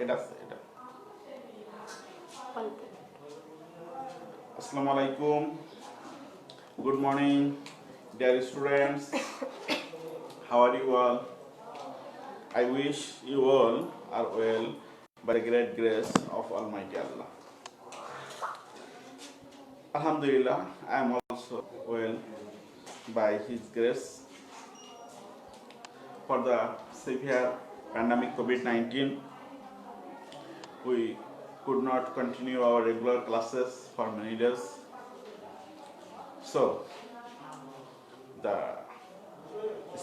এটা Assalamu alaikum. Good morning, dear students. How are you all? I wish you all are well by the great grace of Almighty Allah. Alhamdulillah, I am also well by His grace. For the severe pandemic COVID-19, we could not continue our regular classes for many days. So, the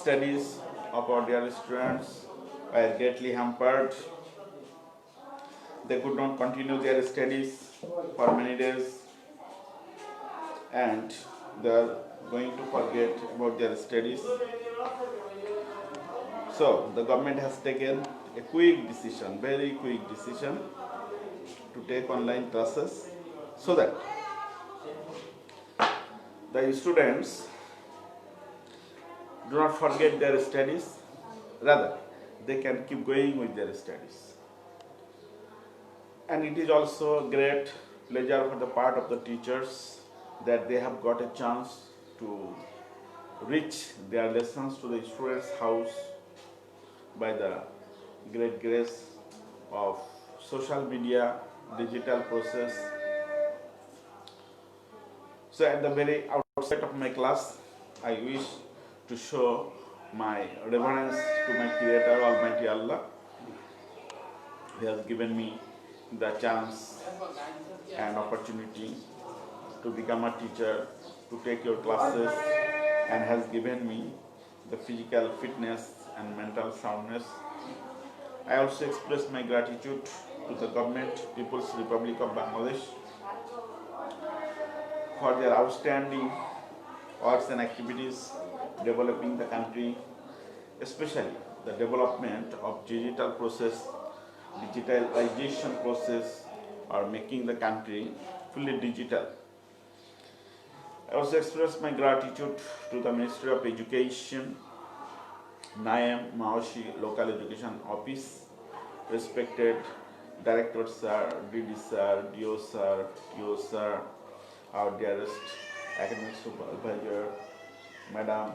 studies of our dear students were greatly hampered. They could not continue their studies for many days, and they are going to forget about their studies. So, the government has taken a quick decision, very quick decision, to take online classes so that the students do not forget their studies, rather they can keep going with their studies. And it is also a great pleasure for the part of the teachers that they have got a chance to reach their lessons to the students' house by the great grace of social media, digital process. So at the very outset of my class, I wish to show my reverence to my Creator, Almighty Allah. He has given me the chance and opportunity to become a teacher, to take your classes, and has given me the physical fitness and mental soundness. I also express my gratitude to the government, People's Republic of Bangladesh, for their outstanding works and activities developing the country, especially the development of digital process, digitalization process, or making the country fully digital. I also express my gratitude to the Ministry of Education, Naim Maoshi Local Education Office, respected Director Sir, DD Sir, DO Sir, TO Sir, our dearest academic supervisor, Madam,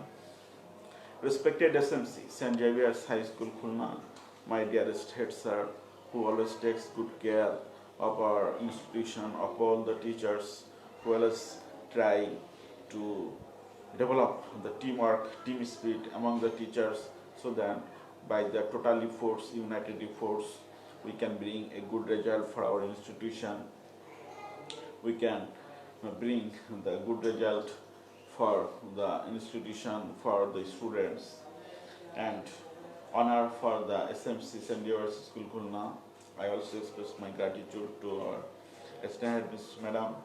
respected SMC, St. Xavier's High School, Khulna, my dearest head sir, who always takes good care of our institution, of all the teachers, who always try to develop the teamwork, team spirit among the teachers, so that by the total efforts, united efforts, we can bring a good result for our institution. We can bring the good result for the institution, for the students, and honor for the SMC St. Xavier's School, Khulna. I also express my gratitude to our esteemed Ms. Madam,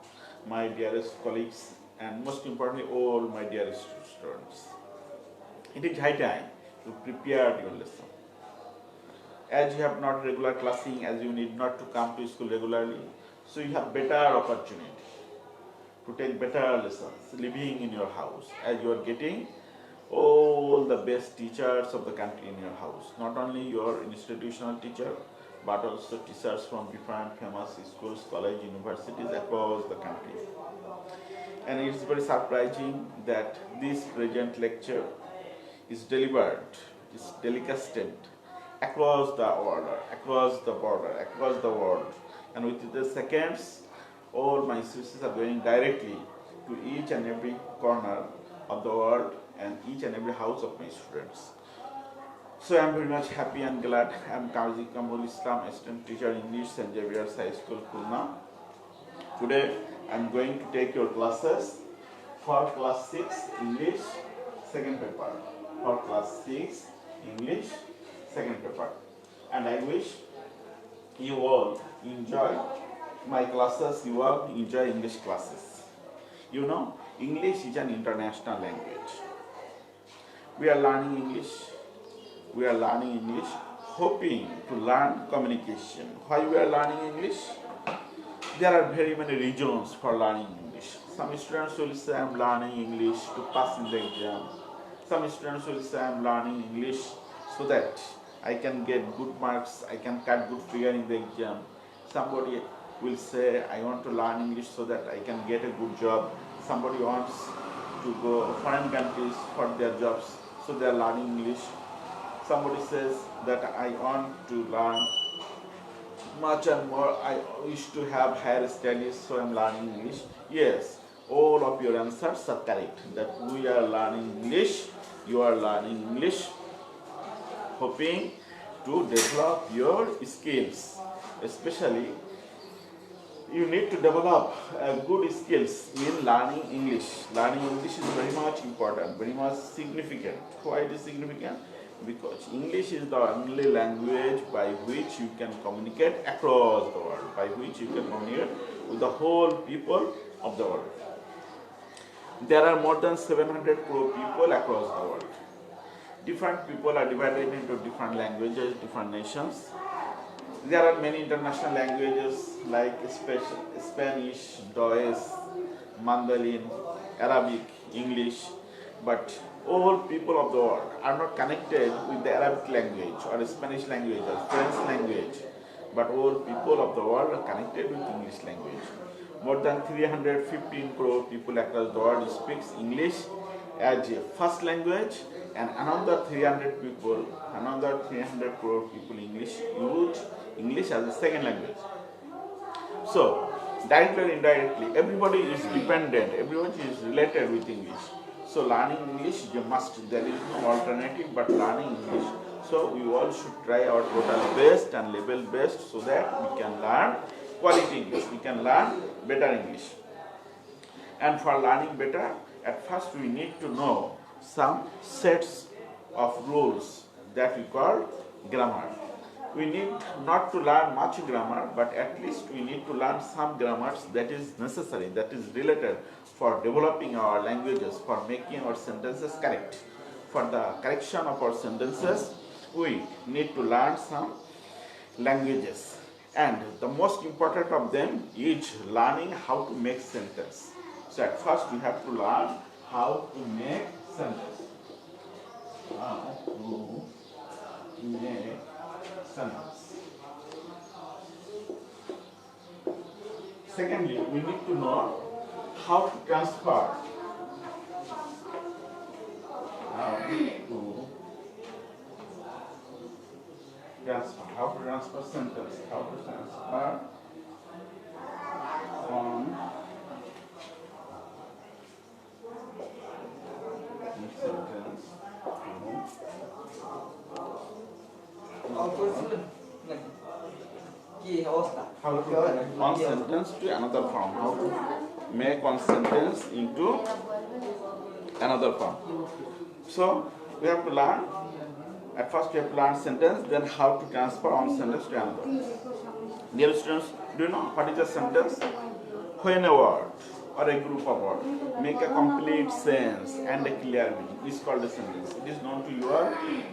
my dearest colleagues, and most importantly, all my dearest students. It is high time you prepared your lesson. As you have not regular classing, as you need not to come to school regularly, so you have better opportunity to take better lessons living in your house, as you are getting all the best teachers of the country in your house. Not only your institutional teacher, but also teachers from different famous schools, colleges, universities across the country. And it's very surprising that this present lecture is delivered, is telecasted across the order, across the border, across the world. And within the seconds, all my sources are going directly to each and every corner of the world and each and every house of my students. So I am very much happy and glad. I am Kazi Kamrul Islam, assistant teacher English, St. Xavier's High School, Khulna. Today I am going to take your classes for class 6 English second paper. For class 6 English second paper. And I wish you all enjoy my classes, you all enjoy English classes. You know, English is an international language. We are learning English. We are learning English, hoping to learn communication. Why we are learning English? There are very many reasons for learning English. Some students will say, I am learning English to pass in the exam. Some students will say, I am learning English so that I can get good marks, I can cut good figure in the exam. Somebody will say, I want to learn English so that I can get a good job. Somebody wants to go foreign countries for their jobs, so they are learning English. Somebody says that I want to learn much and more, I wish to have higher studies, so I am learning English. Yes, all of your answers are correct. That we are learning English, you are learning English, hoping to develop your skills. Especially, you need to develop good skills in learning English. Learning English is very much important, very much significant. Why it is significant? Because English is the only language by which you can communicate across the world, by which you can communicate with the whole people of the world. There are more than 700 crore people across the world. Different people are divided into different languages, different nations. There are many international languages like Spanish, Deutsch, Mandarin, Arabic, English, but all people of the world are not connected with the Arabic language or Spanish language or French language, but all people of the world are connected with English language. More than 315 crore people across the world speaks English as a first language, and another 300 crore people use English as a second language. So, directly or indirectly, everybody is dependent, everybody is related with English. So, learning English is a must. There is no alternative but learning English. So, we all should try our total best and level best so that we can learn quality English, we can learn better English. And for learning better, at first we need to know some sets of rules that we call grammar. We need not to learn much grammar, but at least we need to learn some grammars that is necessary, that is related for developing our languages, for making our sentences correct. For the correction of our sentences, we need to learn some languages. And the most important of them is learning how to make sentence. So at first we have to learn how to make sentence. How to make sentence. Secondly, we need to know how to transfer. How to transfer sentence. How to transfer from sentence how to one sentence to another form. How to make one sentence into another form. So we have to learn. At first we have to learn sentence, then how to transfer one sentence to another. Dear students, do you know what is a sentence? When a word or a group of words make a complete sense and a clear meaning is called a sentence. It is known to you all,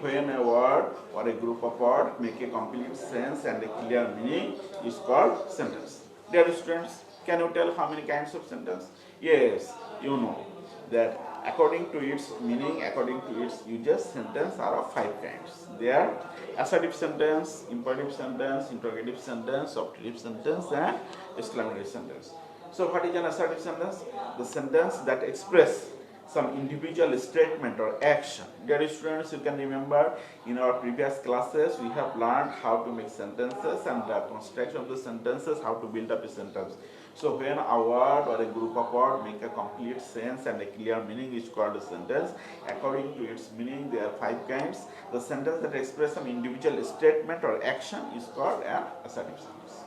when a word or a group of words make a complete sense and a clear meaning is called sentence. Dear students, can you tell how many kinds of sentence? Yes, you know that according to its meaning, according to its uses, sentence are of 5 kinds. They are assertive sentence, imperative sentence, interrogative sentence, optative sentence, and exclamatory sentence. So what is an assertive sentence? The sentence that express some individual statement or action. Dear students, you can remember in our previous classes we have learned how to make sentences and the construction of the sentences, how to build up a sentence. So when a word or a group of words make a complete sense and a clear meaning is called a sentence. According to its meaning, there are 5 kinds. The sentence that expresses some individual statement or action is called an assertive sentence.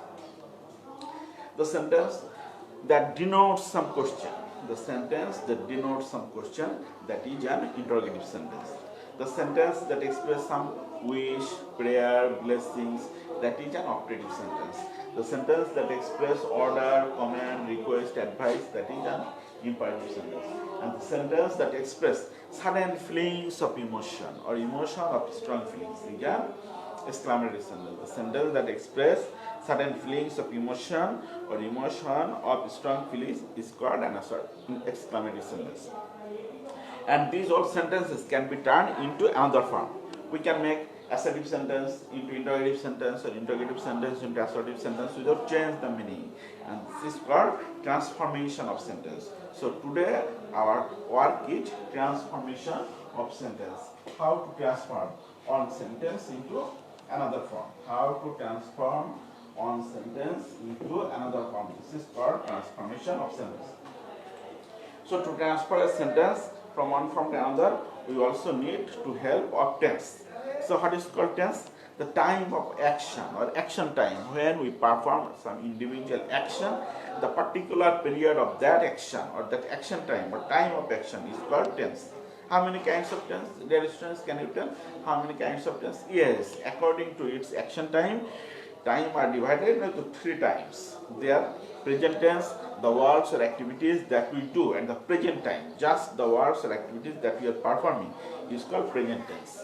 The sentence that denotes some question. The sentence that denotes some question, that is an interrogative sentence. The sentence that expresses some wish, prayer, blessings, that is an optative sentence. The sentence that expresses order, command, request, advice, that is an imperative sentence. And the sentence that expresses sudden feelings of emotion or emotion of strong feelings is an exclamatory sentence. The sentence that expresses sudden feelings of emotion or emotion of strong feelings is called an exclamatory sentence. And these all sentences can be turned into another form. We can make assertive sentence into interrogative sentence or interrogative sentence into assertive sentence without change the meaning, and this is called transformation of sentence. So today our work is transformation of sentence. How to transform one sentence into another form. How to transform one sentence into another form. This is called transformation of sentence. So to transfer a sentence from one form to another, we also need to help of tense. So what is called tense? The time of action or action time when we perform some individual action, the particular period of that action or that action time or time of action is called tense. How many kinds of tense? Dear students, can you tell how many kinds of tense? Yes, according to its action time are divided into 3 times. They are present tense, the works or activities that we do at the present time, just the works or activities that we are performing is called present tense.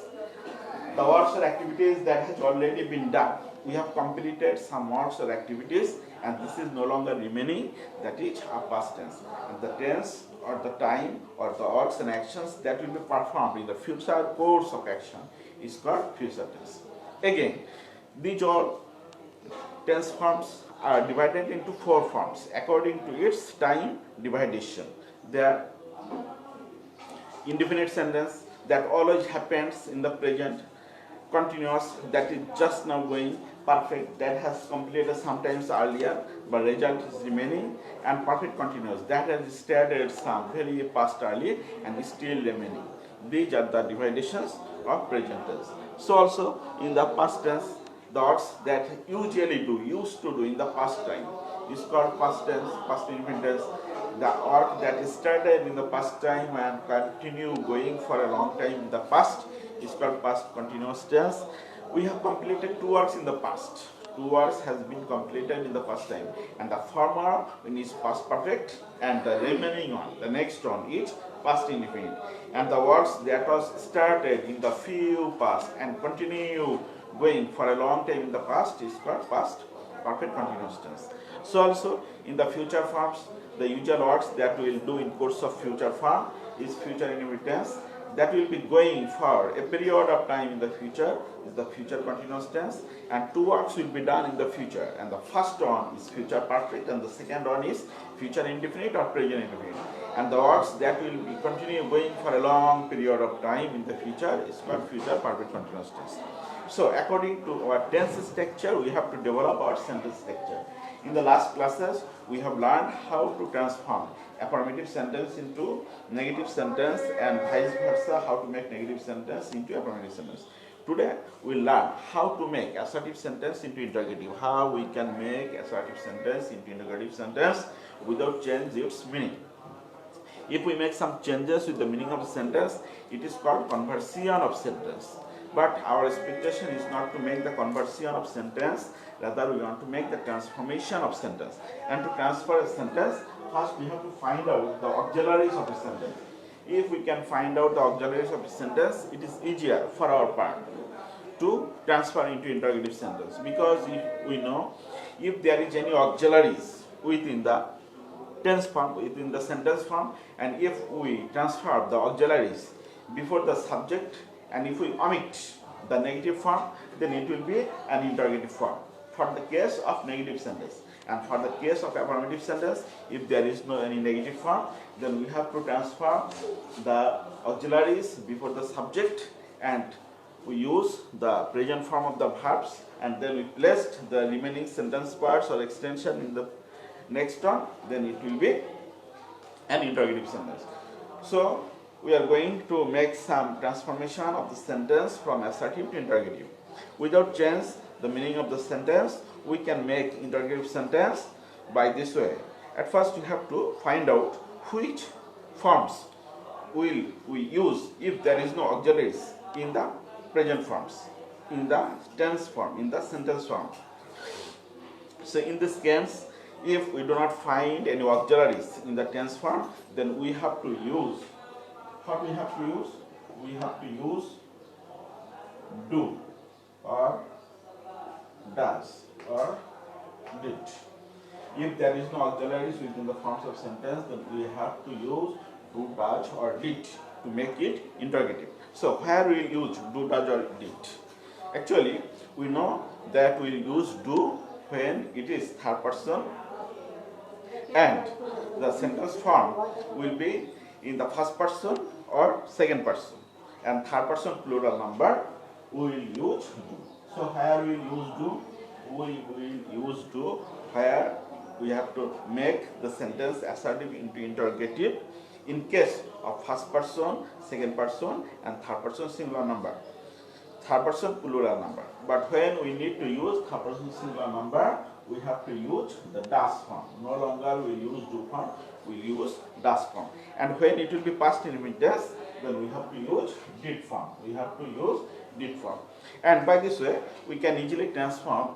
The works or activities that has already been done, we have completed some works or activities and this is no longer remaining, that is a past tense. And the tense or the time or the works and actions that will be performed in the future course of action is called future tense. Again, these all tense forms are divided into 4 forms according to its time division. They are indefinite sentence that always happens in the present, continuous that is just now going, perfect that has completed sometimes earlier but result is remaining, and perfect continuous that has started some very past early and is still remaining. These are the divisions of present tense. So also in the past tense, the words that used to do in the past time is called past tense, past indefinite tense. The work that is started in the past time and continue going for a long time in the past is called past continuous tense. We have completed 2 works in the past. 2 works has been completed in the past time, and the former one is past perfect, and the remaining one, the next one, is past indefinite. And the works that was started in the few past and continue going for a long time in the past is called past perfect continuous tense. So also in the future forms, the usual works that we will do in course of future form is future indefinite tense that will be going for a period of time in the future is the future continuous tense, and 2 works will be done in the future, and the first one is future perfect and the second one is future indefinite or present indefinite, and the works that will be continue going for a long period of time in the future is called future perfect continuous tense. So according to our tense structure, we have to develop our sentence structure. In the last classes, we have learned how to transform affirmative sentence into negative sentence and vice versa, how to make negative sentence into affirmative sentence. Today, we will learn how to make assertive sentence into interrogative, how we can make assertive sentence into interrogative sentence without change its meaning. If we make some changes with the meaning of the sentence, it is called conversion of sentence. But our expectation is not to make the conversion of sentence, rather we want to make the transformation of sentence. And to transfer a sentence, first we have to find out the auxiliaries of a sentence. If we can find out the auxiliaries of a sentence, it is easier for our part to transfer into interrogative sentence, because if we know if there is any auxiliaries within the tense form, within the sentence form, and if we transfer the auxiliaries before the subject, and if we omit the negative form, then it will be an interrogative form for the case of negative sentence. And for the case of affirmative sentence, if there is no any negative form, then we have to transfer the auxiliaries before the subject, and we use the present form of the verbs, and then we placed the remaining sentence parts or extension in the next one, then it will be an interrogative sentence. So we are going to make some transformation of the sentence from assertive to interrogative. Without change the meaning of the sentence, we can make interrogative sentence by this way. At first, you have to find out which forms will we use if there is no auxiliaries in the present forms, in the tense form, in the sentence form. So in this case, if we do not find any auxiliaries in the tense form, then we have to use, what we have to use? We have to use do or does or did. If there is no auxiliaries within the forms of sentence, then we have to use do, does or did to make it interrogative. So where we will use do, does or did? Actually, we know that we'll use do when it is third person and the sentence form will be in the first person or second person, and third person plural number we will use do. So where we will use do, we will use do where we have to make the sentence assertive into interrogative in case of first person, second person and third person singular number, third person plural number. But when we need to use third person singular number, we have to use the das form. No longer we use do form, we use das form. And when it will be past indefinite, then we have to use did form. We have to use did form. And by this way, we can easily transform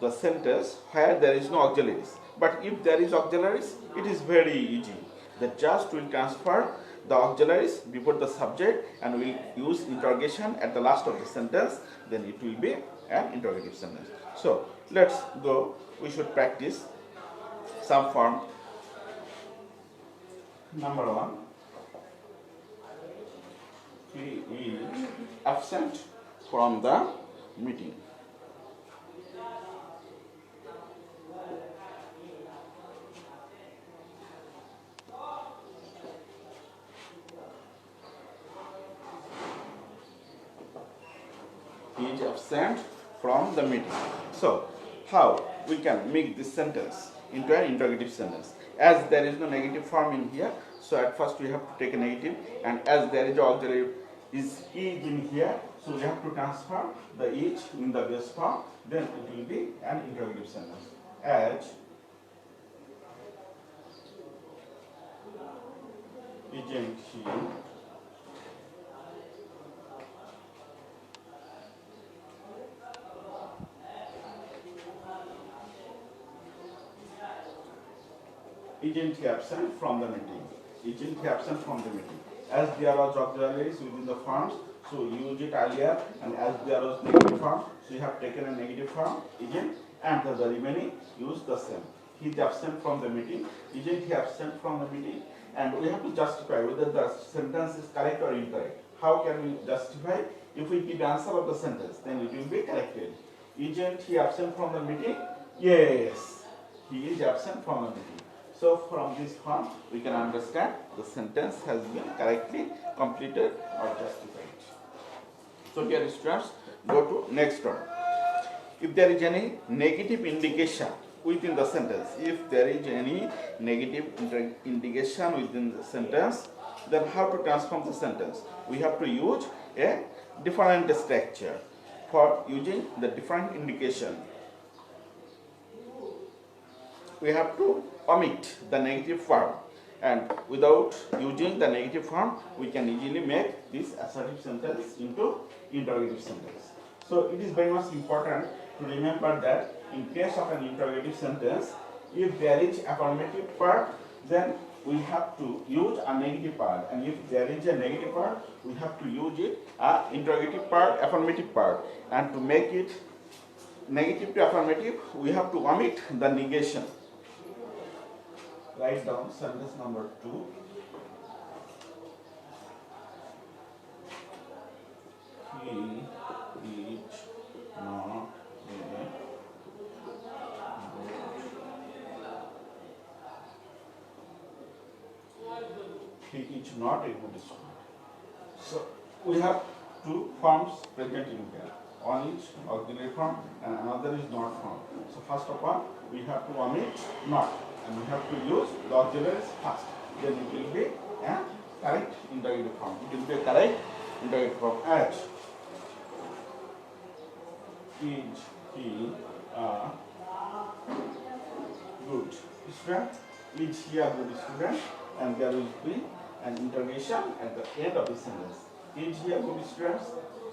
the sentence where there is no auxiliaries. But if there is auxiliaries, it is very easy. The just will transfer the auxiliaries before the subject and will use interrogation at the last of the sentence, then it will be an interrogative sentence. So let's go, we should practice some form. Number one, he is absent from the meeting. He is absent from the meeting. So, how we can make this sentence into an interrogative sentence? As there is no negative form in here, so at first we have to take a negative, and as there is auxiliary is in here, so we have to transfer the is in the base form, then it will be an interrogative sentence. As isn't he isn't he absent from the meeting? Isn't he absent from the meeting? As there was auxiliaries within the forms, so use it earlier, and as there was negative form, so you have taken a negative form, isn't, and the remaining use the same. He is absent from the meeting. Isn't he absent from the meeting? And we have to justify whether the sentence is correct or incorrect. How can we justify? If we give the answer of the sentence, then it will be corrected. Isn't he absent from the meeting? Yes, he is absent from the meeting. So from this form, we can understand the sentence has been correctly completed or justified. So dear students, go to next one. If there is any negative indication within the sentence, if there is any negative indication within the sentence, then how to transform the sentence? We have to use a different structure for using the different indication. We have to omit the negative form, and without using the negative form, we can easily make this assertive sentence into interrogative sentence. So it is very much important to remember that in case of an interrogative sentence, if there is affirmative part, then we have to use a negative part, and if there is a negative part, we have to use it a interrogative part, affirmative part, and to make it negative to affirmative, we have to omit the negation. Write down sentence number 2. He is not he is not a good student. So we have two forms present in here. One is auxiliary form and another is not form. So first of all, we have to omit not, and we have to use the auxiliaries first. Then it will be a correct interrogative form. It will be a correct interrogative form. As is he a good student? Is he a good student? And there will be an interrogation at the end of the sentence. Is he a good student?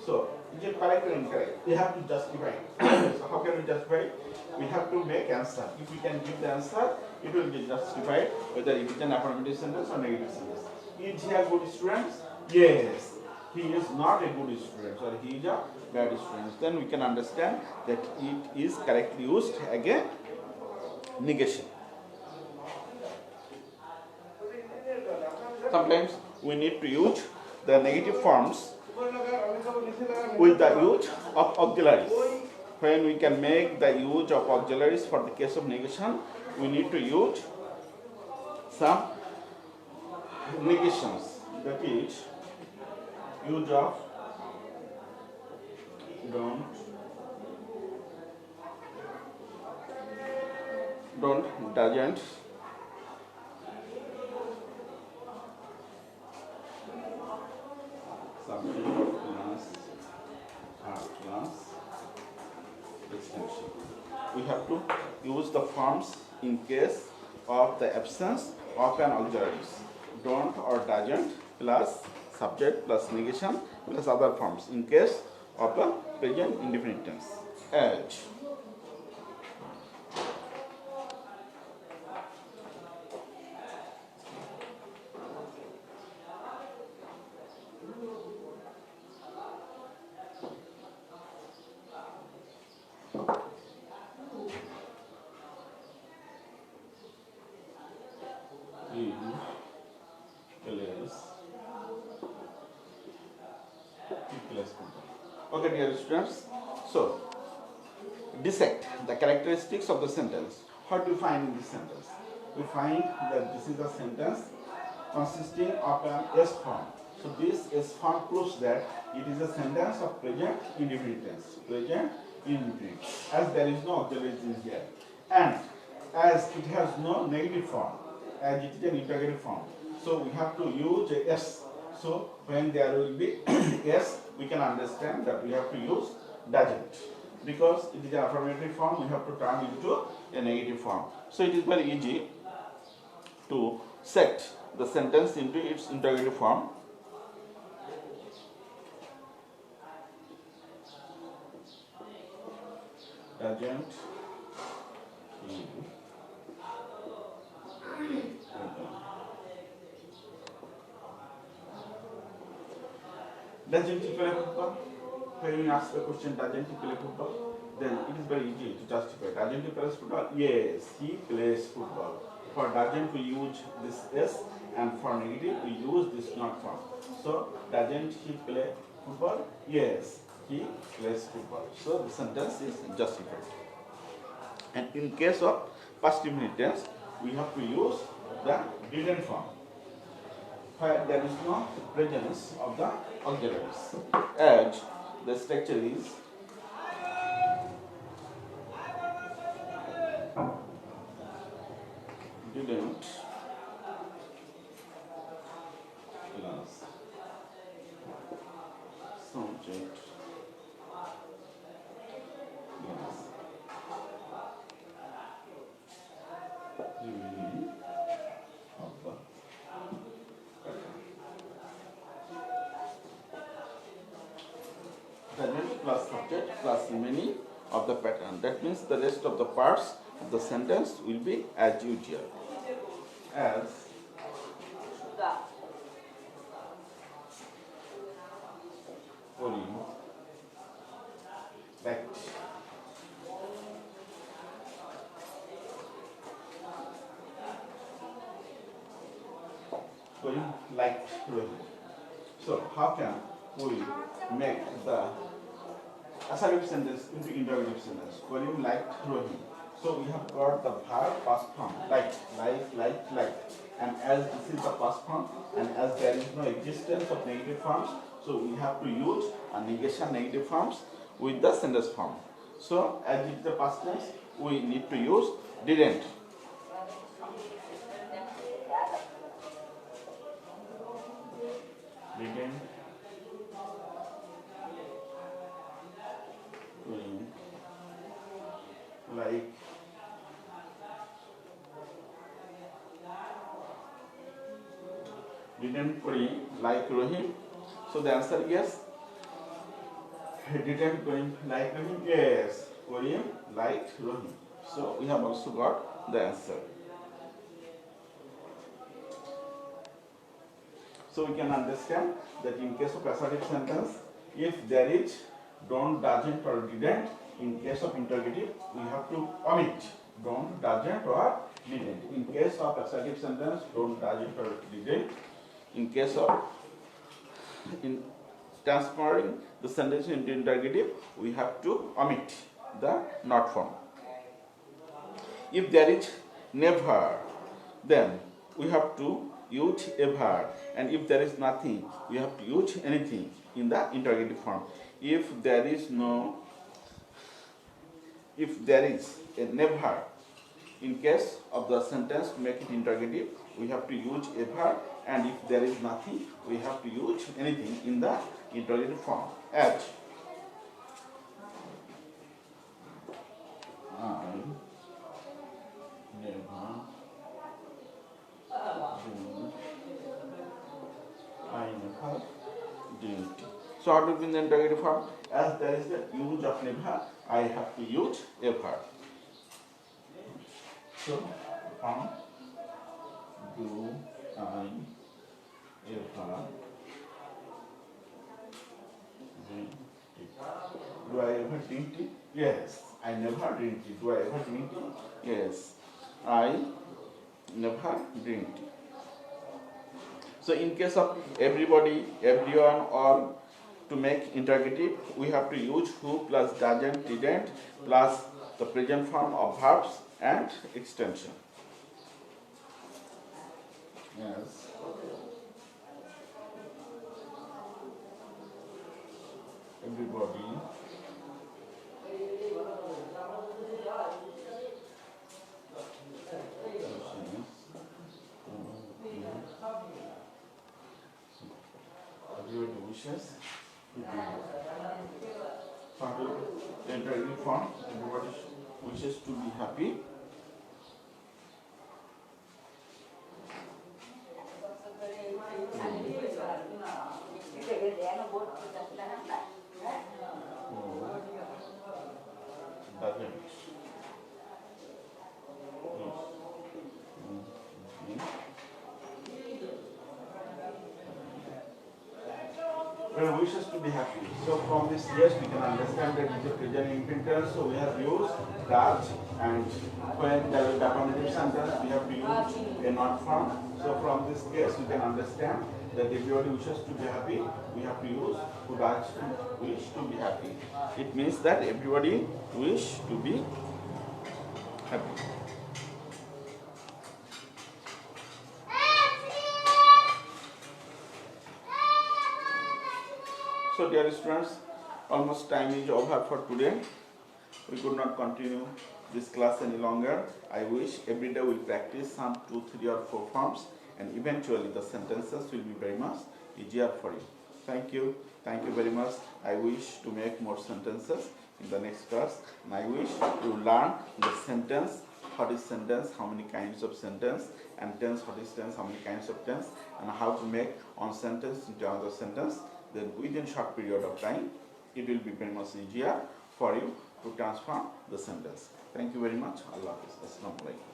So, is it correct or incorrect? We have to justify. So, how can we justify? We have to make answer. If we can give the answer, it will be justified whether it is an affirmative sentence or negative sentence. Is he a good student? Yes. He is not a good student, or he is a bad student. Then we can understand that it is correctly used again negation. Sometimes we need to use the negative forms with the use of auxiliaries. When we can make the use of auxiliaries for the case of negation, we need to use some negations, that is use of don't, doesn't, subject plus R plus extension. We have to use the forms in case of the absence of an auxiliaries. Don't or doesn't plus subject plus negation plus other forms in case of a present indefinite tense. As okay, dear students. So, dissect the characteristics of the sentence. What do you find in this sentence? We find that this is a sentence consisting of an S form. So, this S form proves that it is a sentence of present indefinite tense. Present indefinite, as there is no auxiliary here, and as it has no negative form, as it is an interrogative form. So, we have to use a S. So, when there will be S, we can understand that we have to use doesn't. Because it is an affirmative form, we have to turn into a negative form. So, it is very easy to set the sentence into its interrogative form. Doesn't he doesn't he play football? When you ask the question, doesn't he play football? Then it is very easy to justify. Doesn't he play football? Yes, he plays football. For doesn't we use this S, and for negative we use this not form. So doesn't he play football? Yes, he plays football. So the sentence is justified. And in case of past indefinite tense, we have to use the didn't form, where there is no presence of the auxiliaries. As the structure is didn't plus subject plus remaining of the doesn't plus subject plus remaining of the pattern. That means the rest of the parts of the sentence will be as usual. As volume fact volume like Rohit. So how can we make the assertive sentence into interrogative sentence? Volume like Rohit. So we have got the verb past form like, and as this is the past form, and as there is no existence of negative forms, so we have to use a negation negative forms with the sentence form. So as it is the past tense, we need to use didn't. Didn't like didn't going like Rohim. So the answer is yes. Didn't going like Rohim. Yes, Rohim like Rohim. So we have also got the answer. So we can understand that in case of assertive sentence, if there is don't, doesn't or didn't, in case of interrogative, we have to omit don't, doesn't or didn't. In case of assertive sentence, don't, doesn't or didn't. In case of transferring the sentence into interrogative, we have to omit the not form. If there is never, then we have to use ever, and if there is nothing, we have to use anything in the interrogative form. If there is a never, in case of the sentence to make it interrogative, we have to use ever, and if there is nothing, we have to use anything in the interrogative form. As I never do, I never did. So how to be in the interrogative form? As there is the use of never, I have to use ever. So do I ever drink tea? Do I ever drink tea? Yes. I never drink tea. Do I ever drink tea? Yes. I never drink tea. So in case of everybody, everyone, all, to make interrogative, we have to use who plus doesn't, didn't, plus the present form of verbs and extension. Yes. Everybody. Everybody wishes to be happy. So the interrogative form, everybody wishes to be happy. Well, wishes to be happy. So from this, yes, we can understand that it is a present infinitive. So we have used does, and when there is affirmative sentence, we have to use a not form. So from this case, we can understand that everybody wishes to be happy. We have to use who does wish to be happy. It means that everybody wish to be happy. So dear students, almost time is over for today. We could not continue this class any longer. I wish every day we practice some 2, 3 or 4 forms, and eventually the sentences will be very much easier for you. Thank you. Thank you very much. I wish to make more sentences in the next class, and I wish you learn the sentence, what is sentence, how many kinds of sentence, and tense, what is tense, how many kinds of tense, and how to make one sentence into another sentence. Then within short period of time, it will be very much easier for you to transform the sentence. Thank you very much. Allah Hafiz. Assalamu alaikum.